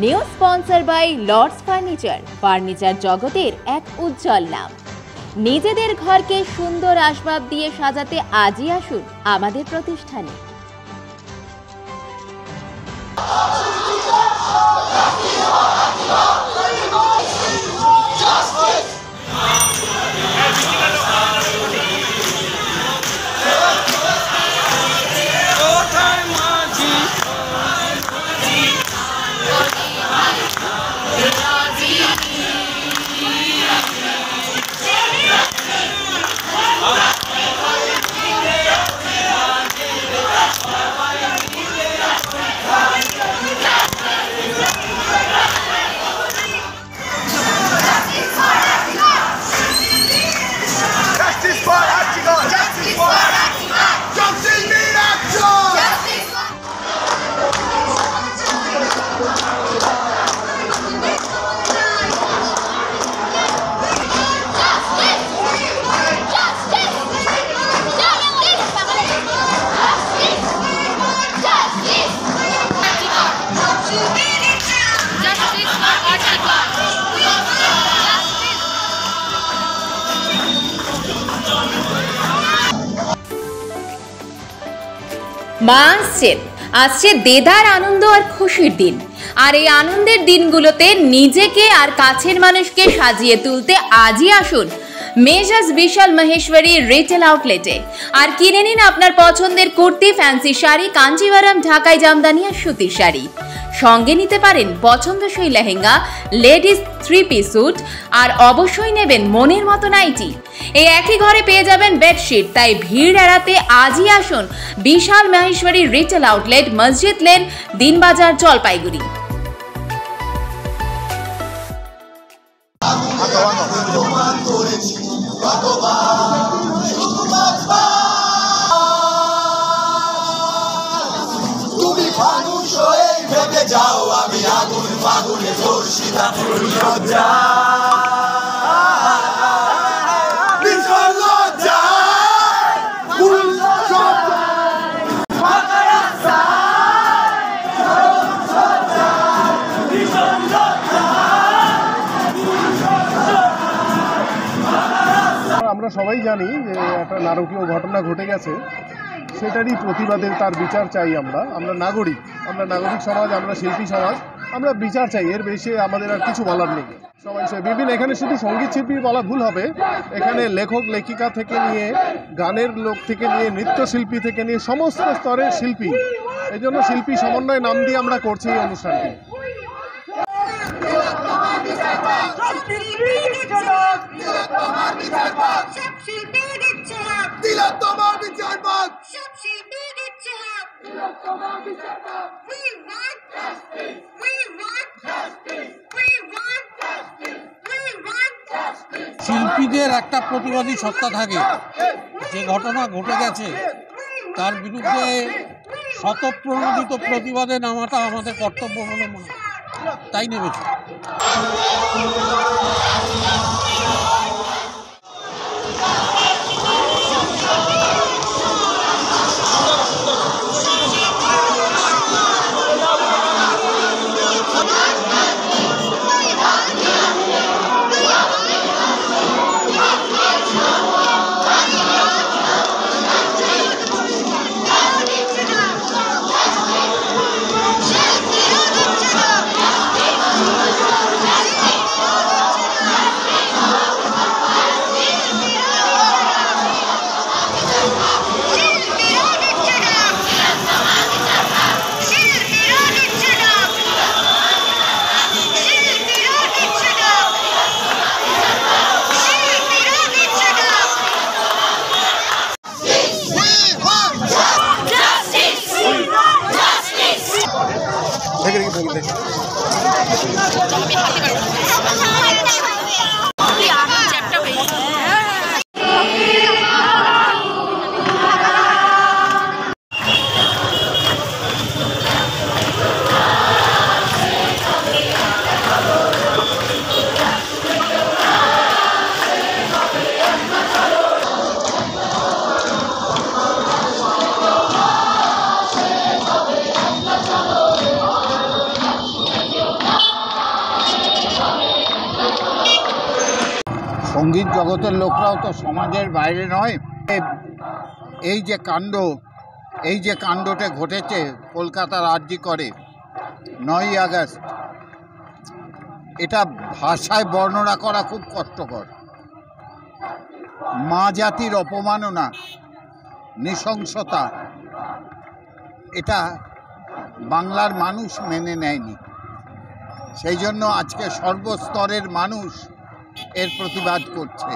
New sponsor by Lords furniture, furniture জগতের এক উজ্জ্বল নাম। নিজেদের ঘরকে সুন্দর আসবাব দিয়ে সাজাতে আজই আসুন আমাদের প্রতিষ্ঠানে। মা আসছে দেদার আনন্দ আর খুশির দিন। আর এই আনন্দের দিনগুলোতে নিজেকে আর কাছের মানুষকে সাজিয়ে তুলতে আজই আসুন মেজাজ বিশাল মহেশ্বরী রিটেল আউটলেটে। আর কিনে নিন আপনার পছন্দের কুর্তি, ফ্যান্সি শাড়ি, কাঞ্জিভারাম, ঢাকাই জামদানি আর সুতির শাড়ি। সঙ্গে নিতে পারেন পছন্দসই লেহেঙ্গা, লেডিস 3 পিস স্যুট, আর অবশ্যই নেবেন মনের মতো নাইটি। এই একই ঘরে পেয়ে যাবেন বেডশিট। তাই ভিড় এড়াতে আজই আসুন বিশাল মহেশ্বরী রিটেল আউটলেট, মসজিদ লেন, দিনবাজার, জলপাইগুড়ি। যাও আমি আগুন ফাগুনে ধর্ষিতা ফুলসজ্জা আমরা সবাই জানি যে একটা নারকীয় ঘটনা ঘটে গেছে, সেটারই প্রতিবাদে তার বিচার চাই। আমরা নাগরিক সমাজ, আমরা শিল্পী সমাজ, আমরা বিচার চাই। এর বেশি আমাদের আর কিছু বলার নেই। সবাই বিভিন্ন এখানে শুধু সঙ্গীত শিল্পী বলা ভুল হবে, এখানে লেখক লেখিকা থেকে নিয়ে গানের লোক থেকে নিয়ে নৃত্যশিল্পী থেকে নিয়ে সমস্ত স্তরের শিল্পী। এই জন্য শিল্পী সমন্বয় নাম দিয়ে আমরা করছি এই অনুষ্ঠানটি। শিল্পীদের একটা প্রতিবাদী সত্তা থাকে। যে ঘটনা ঘটে গেছে তার বিরুদ্ধে স্বতঃপ্রণোদিত প্রতিবাদে নামাটা আমাদের কর্তব্য বলে মনে হয়, তাই নেমেছে। সঙ্গীত জগতের লোকরাও তো সমাজের বাইরে নয়। এই যে কাণ্ডটা ঘটেছে কলকাতার আরজি করে 9ই আগস্ট, এটা ভাষায় বর্ণনা করা খুব কষ্টকর। মা জাতির অপমাননা, নৃশংসতা, এটা বাংলার মানুষ মেনে নেয়নি। সেই জন্য আজকে সর্বস্তরের মানুষ এর প্রতিবাদ করছে।